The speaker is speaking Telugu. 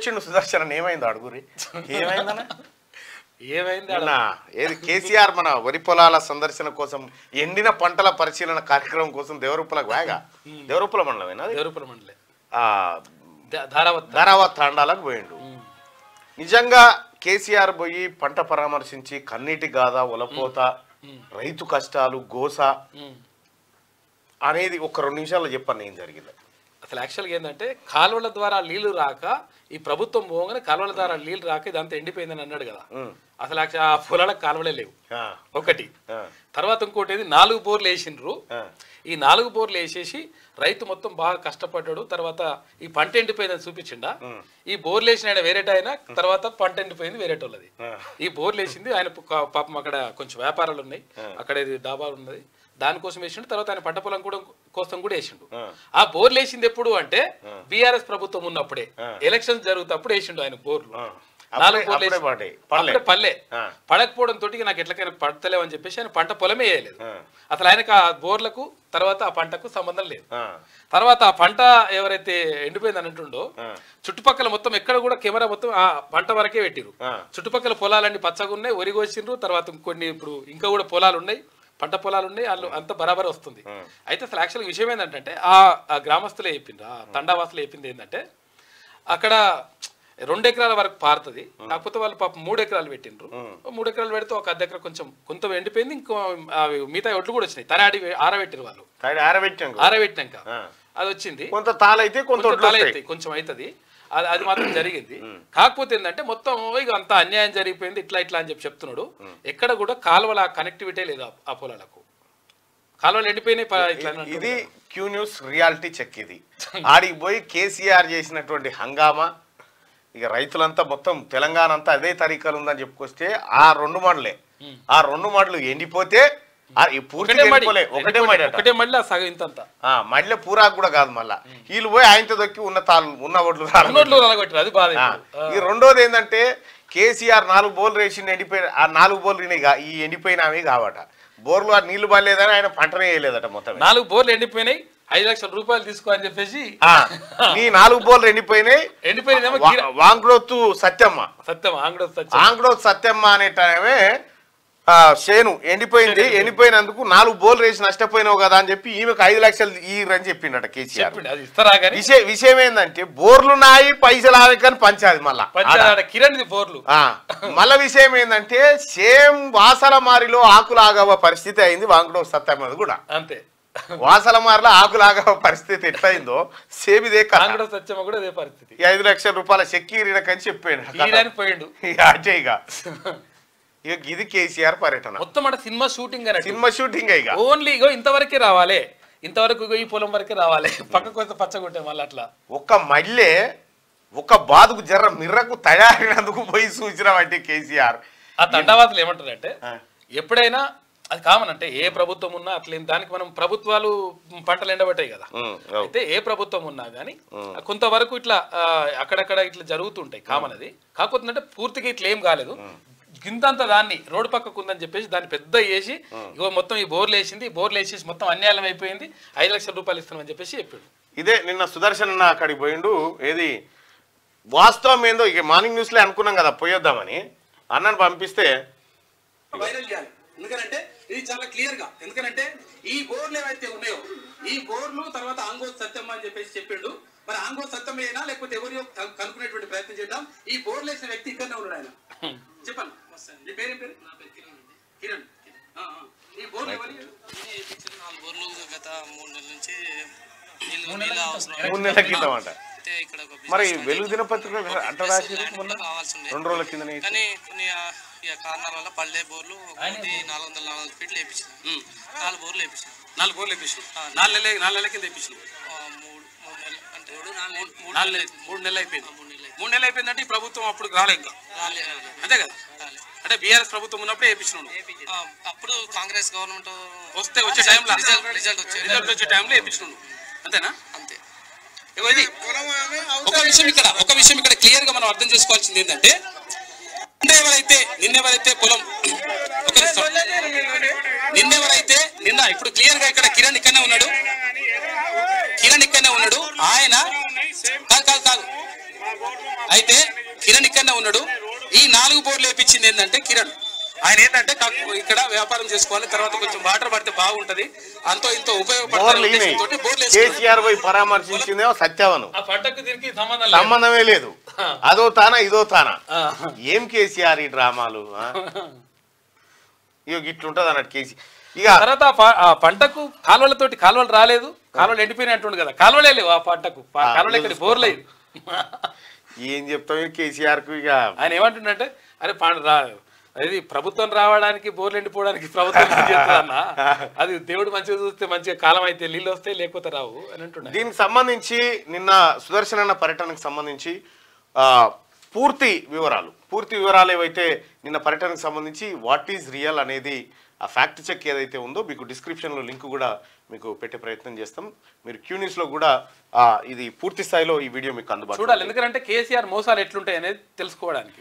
వచ్చిండు సుదర్శన్ ఏమైంది అడుగురి ఏమైందన్న ఏమైంది ఏది కేసీఆర్ మన వరి పొలాల సందర్శన కోసం ఎండిన పంటల పరిశీలన కార్యక్రమం కోసం దేవరూపలకు వేగా దేవరూపల మండలమేనా దేవరూపల మండలే ధారావత్ తాండాలకు పోయిండు నిజంగా కేసీఆర్ పోయి పంట పరామర్శించి కన్నీటి గాథ ఒలపోత రైతు కష్టాలు గోస అనేది ఒక 2 నిమిషాల్లో చెప్పండి ఏం జరిగింది అసలు యాక్చువల్గా ఏంటంటే కాలువల ద్వారా నీళ్లు రాక ఈ ప్రభుత్వం పోగానే కాలువల ద్వారా నీళ్లు రాక ఇదంతా ఎండిపోయిందని అన్నాడు కదా అసలు ఆ పొలాలకు కాలువలే లేవు ఒకటి తర్వాత ఇంకోటి ఏది 4 బోర్లు వేసిండ్రు ఈ 4 బోర్లు వేసేసి రైతు మొత్తం బాగా కష్టపడ్డాడు తర్వాత ఈ పంట ఎండిపోయిందని చూపించిండా ఈ బోర్లు వేసిన ఆయన వేరేటైనా తర్వాత పంట ఎండిపోయింది వేరేటోళ్ళది ఈ బోర్లు వేసింది ఆయన పాపం అక్కడ కొంచెం వ్యాపారాలు ఉన్నాయి అక్కడ డాబాలు ఉన్నది దానికోసం వేసిండు తర్వాత ఆయన పంట పొలం కూడా కోసం కూడా వేసిండు ఆ బోర్లు వేసింది ఎప్పుడు అంటే బీఆర్ఎస్ ప్రభుత్వం ఉన్నప్పుడే ఎలక్షన్స్ జరుగుతప్పుడు వేసిండు ఆయన బోర్లు 4 బోర్లు పల్లె పడకపోవడం తోటి నాకు ఎట్లకైనా పడతలేవు అని చెప్పేసి ఆయన పంట పొలమే వేయలేదు అసలు ఆయనకు ఆ బోర్లకు తర్వాత ఆ పంటకు సంబంధం లేదు తర్వాత ఆ పంట ఎవరైతే ఎండిపోయింది అని అంటుండో చుట్టుపక్కల మొత్తం ఎక్కడ కూడా కెమెరా మొత్తం ఆ పంట వరకే పెట్టిరు చుట్టుపక్కల పొలాలన్నీ పచ్చగా ఉన్నాయి వరి కోసిండ్రు తర్వాత కొన్ని ఇప్పుడు ఇంకా కూడా పొలాలు ఉన్నాయి పంట పొలాలు ఉన్నాయి వాళ్ళు అంత బరాబర్ వస్తుంది అయితే అసలు యాక్చువల్ విషయం ఏంటంటే ఆ గ్రామస్తులే చెప్పిండ్రు ఆ తండావాసులు చెప్పింది ఏంటంటే అక్కడ 2 ఎకరాల వరకు పారుతుంది కాకపోతే వాళ్ళు పాపం 3 ఎకరాలు పెట్టిండ్రు 3 ఎకరాలు పెడితే ఒక 1/2 ఎకరా కొంత ఎండిపోయింది ఇంకో మిగతా ఒడ్లు కూడా వచ్చినాయి తరాడి ఆరబెట్టిరు వాళ్ళు ఆరబెట్టినాక అది వచ్చింది కొంత తాళైతే కొంచెం అవుతుంది అది మాత్రం జరిగింది కాకపోతే ఏంటంటే మొత్తం ఇక అంత అన్యాయం జరిగిపోయింది ఇట్లా అని చెప్తున్నాడు ఎక్కడ కూడా కాలువల కనెక్టివిటీ లేదు ఆ పొలాలకు కాలువలు ఎండిపోయినాయి ఇది క్యూ న్యూస్ రియాలిటీ చెక్ ఇది ఆడికి పోయి కేసీఆర్ చేసినటువంటి హంగామా ఇక రైతులంతా మొత్తం తెలంగాణ అంతా అదే తరీకాలు ఉందని చెప్పుకొస్తే ఆ 2 మండలే ఆ 2 మండలు ఎండిపోతే ఒకటే మళ్ళీ సగం ఇంత మళ్ళీ పూరాకు కూడా కాదు మళ్ళా వీళ్ళు పోయి ఆయనతో దొక్కి ఉన్న ఒడ్లు అది బాధ ఈ రెండోది ఏంటంటే కేసీఆర్ 4 బోర్లు వేసి ఎండిపోయిన ఆ 4 బోర్లు ఈ ఎండిపోయినవి కావట బోర్లు ఆ నీళ్లు బాగాలేదని ఆయన పంటనే వేయలేదట మొత్తం 4 బోర్లు ఎండిపోయినాయి 5 లక్షల రూపాయలు తీసుకో అని చెప్పేసి నీ 4 బోర్లు ఎండిపోయినాయి వాంగ్డోతు సత్యమ్మ ఆంగ్డోతు సత్యమ్మ అనేటమే శేను ఎండిపోయినందుకు 4 బోర్లు వేసి నష్టపోయినావు కదా అని చెప్పి ఈమెకు 5 లక్షలు ఇయ్యరని చెప్పిండట కేసీఆర్ విషయం ఏంటంటే బోర్లు నాయి పైసలు ఆవేకని పంచాది మళ్ళా కిరణ్ బోర్లు మళ్ళా విషయం ఏంటంటే సేమ్ వాసల మారిలో ఆకులాగవ పరిస్థితి అయింది వాంగుడో సత్యమ్మది కూడా అంతే వాసల మారిలో ఆకులాగవ పరిస్థితి ఎట్లయిందో సేమ్ ఇదే సత్యమ్మ కూడా అదే పరిస్థితి 5 లక్షల రూపాయల చెక్కిరినకని చెప్పాడు అజయ్గా ఇక ఇది కేసీఆర్ పర్యటన మొత్తం అంటే సినిమా షూటింగ్ ఇక ఓన్లీ ఇంతవరకే రావాలి ఇంతవరకు ఈ పొలం వరకే రావాలి పక్కకు వస్తే పచ్చగొట్టే మళ్ళీ అట్లా ఒక బాదుకు జర్ర మిర్రకు తయారైనందుకు పోయి సూచన అంటే కేసీఆర్ ఆ తండావాదులు ఏమంటారంటే ఎప్పుడైనా అది కామన్ అంటే ఏ ప్రభుత్వం ఉన్నా అట్లే దానికి మనం ప్రభుత్వాలు పంటలు ఎండబట్టాయి కదా అయితే ఏ ప్రభుత్వం ఉన్నా గానీ కొంతవరకు ఇట్లా అక్కడక్కడ ఇట్లా జరుగుతుంటాయి కామన్ అది కాకపోతే అంటే పూర్తిగా ఇట్లా ఏం కాలేదు గింతంత దాన్ని రోడ్డు పక్కకు ఉందని చెప్పేసి దాన్ని పెద్ద వేసి ఇగో మొత్తం ఈ బోర్లు వేసేసి మొత్తం అన్యాయం అయిపోయింది 5 లక్షల రూపాయలు ఇస్తామని చెప్పేసి చెప్పాడు ఇదే నిన్న సుదర్శన్ అన్న అక్కడికి పోయిండు ఏది వాస్తవం ఏందో ఇక మార్నింగ్ న్యూస్ లో అనుకున్నాం కదా పోయొద్దామని అన్నను పంపిస్తే ఎందుకంటే ఇది చాలా క్లియర్ గా ఎందుకంటే ఈ బోర్లు ఏవైతే ఉన్నాయో ఈ బోర్లు తర్వాత ఆంగోతు సత్యమ్మ అని చెప్పేసి చెప్పిండు మరి ఆంగోతు సత్యమేనా లేకపోతే ఎవరియో కనుక్కునేటువంటి ప్రయత్నం చేద్దాం ఈ బోర్లు వేసిన వ్యక్తి ఇక్కడనే ఉన్నాడు ఆయన చెప్పండి నీ పేరు కిరణ్ ఈ బోర్లు ఎవరి 4 బోర్లు గత 3 నెలల నుంచి 3 నెలల కింద అంట మరి వెలుగు దినపత్రిక అంట రాసి 2 రోజుల కింద కానీ కొన్ని కారణాల వల్ల పల్లె బోర్లు 440 ఫీట్లు వేయించారు 4 బోర్లు వేయించారు 4 బోర్లు వేయించారు 4 నెలల కింద వేయించారు 3 నెలలు అయిపోయింది 3 నెలలు అయిపోయిందంటే ఈ ప్రభుత్వం అప్పుడు రాలేదు అంతే కదా అంటే బీఆర్ఎస్ ప్రభుత్వం ఉన్నప్పుడే వేయించినాడు అప్పుడు కాంగ్రెస్ గవర్నమెంట్ వచ్చే టైంలో రిజల్ట్ వచ్చే టైంలో వేయించినాడు అంతేనా అంతే ఒక విషయం ఇక్కడ క్లియర్ గా మనం అర్థం చేసుకోవాల్సింది ఏంటంటే నిన్నెవరైతే పొలం నిన్న ఇప్పుడు క్లియర్ గా ఇక్కడ కిరణ్ ఇక్కడనే ఉన్నాడు ఆయన కాదు అయితే కిరణ్ ఇక్కడనే ఉన్నాడు. ఈ 4 బోర్లు వేయించింది ఏంటంటే కిరణ్ ఆయన ఏంటంటే ఇక్కడ వ్యాపారం చేసుకోవాలి, తర్వాత కొంచెం వాటర్ పడితే బాగుంటది, అంతో ఇంతో కేసీఆర్ పోయి పరామర్శించిందేమో సత్యవను, పంటకు దీనికి సంబంధమే లేదు. అదో తానా ఇదో తానా. ఏం కేసీఆర్ ఈ డ్రామాలు ఇక ఇట్లుంటది అన్నట్టు కేసీ. ఇక తర్వాత పంటకు కాలువలు రాలేదు, కాలువలు ఎండిపోయినట్టుండు కదా, కాలువలే లేవు ఆ పంటకు, కాలువలు ఎక్కడ బోర్లేదు. ఏం చెప్తాం కేసీఆర్ కు. ఇక ఆయన ఏమంటుండంటే అరే అది ప్రభుత్వం రావడానికి బోర్లు ఎండిపోవడానికి ప్రభుత్వం చేస్తుందన్నా, అది దేవుడు మంచిగా చూస్తే మంచిగా కాలం అయితే నీళ్ళు వస్తే లేకపోతే రావు అని అంటున్నాడు. దీనికి సంబంధించి నిన్న సుదర్శన్ అన్న పర్యటనకు సంబంధించి పూర్తి వివరాలు ఏవైతే నిన్న పర్యటనకు సంబంధించి వాట్ ఈజ్ రియల్ అనేది ఆ ఫ్యాక్ట్ చెక్ ఏదైతే ఉందో మీకు డిస్క్రిప్షన్లో లింక్ కూడా మీకు పెట్టే ప్రయత్నం చేస్తాం. మీరు క్యూ న్యూస్లో కూడా ఇది పూర్తి స్థాయిలో ఈ వీడియో మీకు అందుబాటులో చూడాలి, ఎందుకంటే కేసీఆర్ మోసాలు ఎట్లుంటాయి అనేది తెలుసుకోవడానికి.